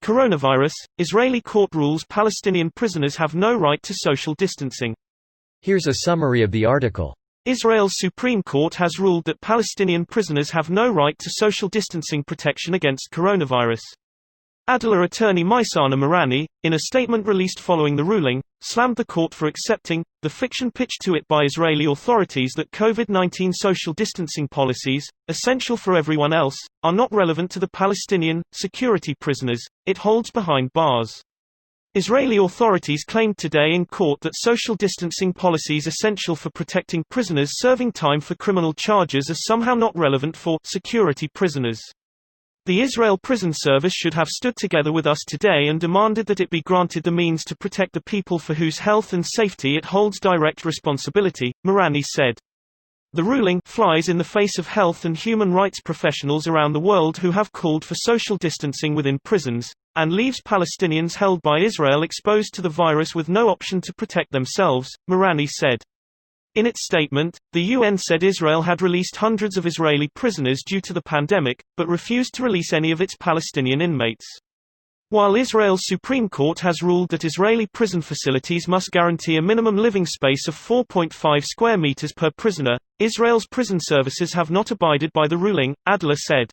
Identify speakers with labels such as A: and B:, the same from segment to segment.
A: Coronavirus, Israeli court rules Palestinian prisoners have no right to social distancing.
B: Here's a summary of the article.
A: Israel's Supreme Court has ruled that Palestinian prisoners have no right to social distancing protection against coronavirus. Adler attorney Maisana Marani, in a statement released following the ruling, slammed the court for accepting the fiction pitched to it by Israeli authorities that COVID-19 social distancing policies, essential for everyone else, are not relevant to the Palestinian security prisoners it holds behind bars. Israeli authorities claimed today in court that social distancing policies essential for protecting prisoners serving time for criminal charges are somehow not relevant for security prisoners. The Israel Prison Service should have stood together with us today and demanded that it be granted the means to protect the people for whose health and safety it holds direct responsibility, Marani said. The ruling flies in the face of health and human rights professionals around the world who have called for social distancing within prisons, and leaves Palestinians held by Israel exposed to the virus with no option to protect themselves, Marani said. In its statement, the UN said Israel had released hundreds of Israeli prisoners due to the pandemic, but refused to release any of its Palestinian inmates. While Israel's Supreme Court has ruled that Israeli prison facilities must guarantee a minimum living space of 4.5 square meters per prisoner, Israel's prison services have not abided by the ruling, Adler said.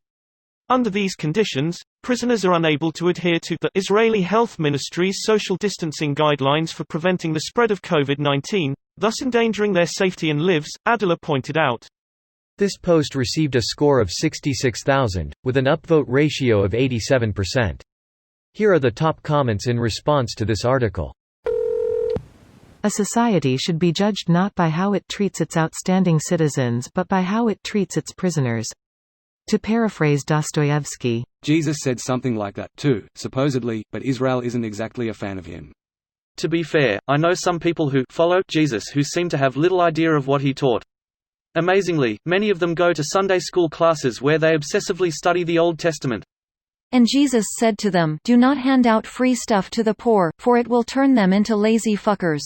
A: Under these conditions, prisoners are unable to adhere to the Israeli Health Ministry's social distancing guidelines for preventing the spread of COVID-19, thus endangering their safety and lives, Adler pointed out.
B: This post received a score of 66,000, with an upvote ratio of 87%. Here are the top comments in response to this article.
C: A society should be judged not by how it treats its outstanding citizens but by how it treats its prisoners. To paraphrase Dostoevsky,
D: Jesus said something like that, too, supposedly, but Israel isn't exactly a fan of him.
E: To be fair, I know some people who follow Jesus who seem to have little idea of what he taught. Amazingly, many of them go to Sunday school classes where they obsessively study the Old Testament.
F: And Jesus said to them, "Do not hand out free stuff to the poor, for it will turn them into lazy fuckers.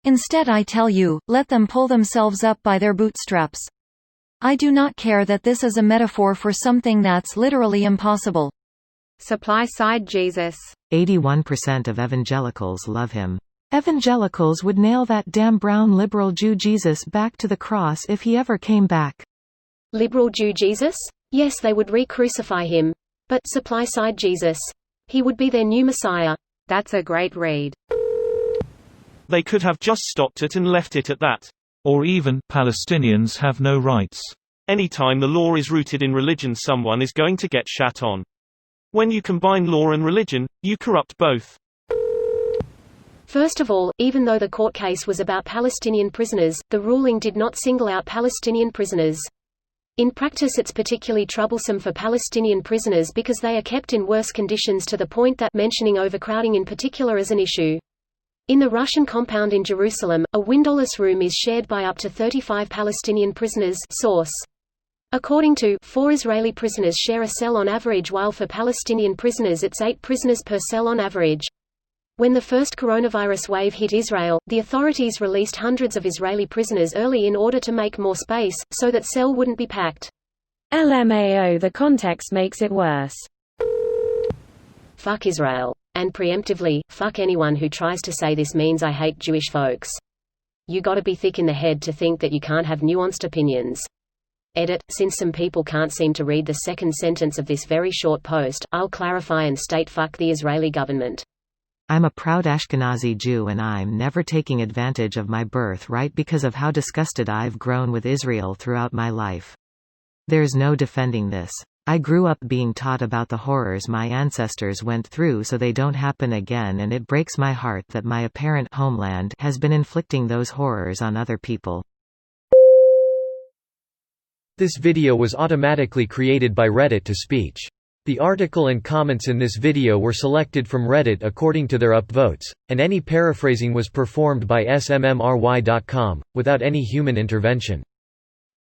F: Instead, I tell you, let them pull themselves up by their bootstraps." I do not care that this is a metaphor for something that's literally impossible.
G: Supply side Jesus.
C: 81% of evangelicals love him. Evangelicals would nail that damn brown liberal Jew Jesus back to the cross if he ever came back.
H: Liberal Jew Jesus? Yes, they would re-crucify him. But supply side Jesus. He would be their new Messiah.
G: That's a great read.
A: They could have just stopped it and left it at that. Or even, Palestinians have no rights. Anytime the law is rooted in religion, someone is going to get shat on. When you combine law and religion, you corrupt both.
H: First of all, even though the court case was about Palestinian prisoners, the ruling did not single out Palestinian prisoners. In practice, it's particularly troublesome for Palestinian prisoners because they are kept in worse conditions, to the point that mentioning overcrowding in particular is an issue. In the Russian compound in Jerusalem, a windowless room is shared by up to 35 Palestinian prisoners. Source. According to 4 Israeli prisoners share a cell on average, while for Palestinian prisoners it's 8 prisoners per cell on average. When the first coronavirus wave hit Israel, the authorities released hundreds of Israeli prisoners early in order to make more space, so that cell wouldn't be packed.
I: LMAO, the context makes it worse.
H: Fuck Israel. And preemptively, fuck anyone who tries to say this means I hate Jewish folks. You gotta be thick in the head to think that you can't have nuanced opinions. Edit. Since some people can't seem to read the second sentence of this very short post, I'll clarify and state fuck the Israeli government.
C: I'm a proud Ashkenazi Jew and I'm never taking advantage of my birthright because of how disgusted I've grown with Israel throughout my life. There's no defending this. I grew up being taught about the horrors my ancestors went through so they don't happen again, and it breaks my heart that my apparent homeland has been inflicting those horrors on other people.
B: This video was automatically created by Reddit to speech. The article and comments in this video were selected from Reddit according to their upvotes, and any paraphrasing was performed by smmry.com, without any human intervention.